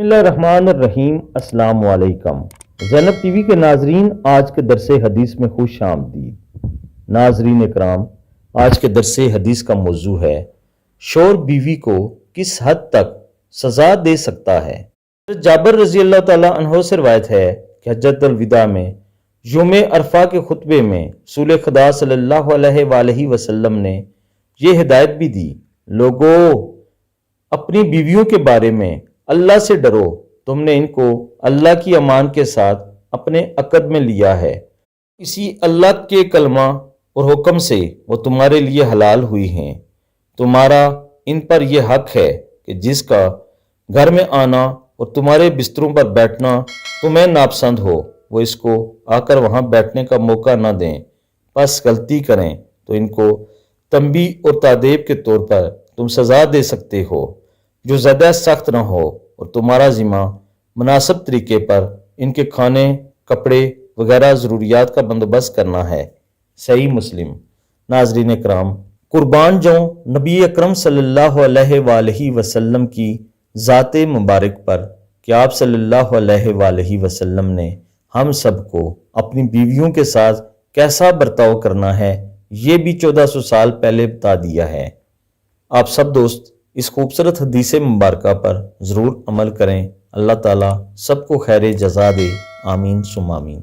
بسم اللہ الرحمن الرحیم۔ السلام علیکم زینب ٹی وی کے ناظرین، آج کے درس حدیث میں خوش آمدید۔ ناظرین اکرام، آج کے درس حدیث کا موضوع ہے شوہر بیوی کو کس حد تک سزا دے سکتا ہے۔ جابر رضی اللہ تعالیٰ عنہ سے روایت ہے کہ حجۃ الوداع میں یوم عرفہ کے خطبے میں رسول خدا صلی اللہ علیہ وآلہ وسلم نے یہ ہدایت بھی دی، لوگو اپنی بیویوں کے بارے میں اللہ سے ڈرو، تم نے ان کو اللہ کی امان کے ساتھ اپنے عقد میں لیا ہے، اسی اللہ کے کلمہ اور حکم سے وہ تمہارے لیے حلال ہوئی ہیں، تمہارا ان پر یہ حق ہے کہ جس کا گھر میں آنا اور تمہارے بستروں پر بیٹھنا تمہیں ناپسند ہو وہ اس کو آ کر وہاں بیٹھنے کا موقع نہ دیں، پس غلطی کریں تو ان کو تنبیہ اور تادیب کے طور پر تم سزا دے سکتے ہو جو زیادہ سخت نہ ہو، اور تمہارا ذمہ مناسب طریقے پر ان کے کھانے، کپڑے وغیرہ ضروریات کا بندوبست کرنا ہے۔ صحیح مسلم۔ ناظرین اکرام، قربان جاؤں نبی اکرم صلی اللہ علیہ وآلہ وسلم کی ذات مبارک پر کہ آپ صلی اللہ علیہ وآلہ وسلم نے ہم سب کو اپنی بیویوں کے ساتھ کیسا برتاؤ کرنا ہے یہ بھی 1400 سال پہلے بتا دیا ہے۔ آپ سب دوست اس خوبصورت حدیث مبارکہ پر ضرور عمل کریں۔ اللہ تعالیٰ سب کو خیر جزا دے، آمین ثم آمین۔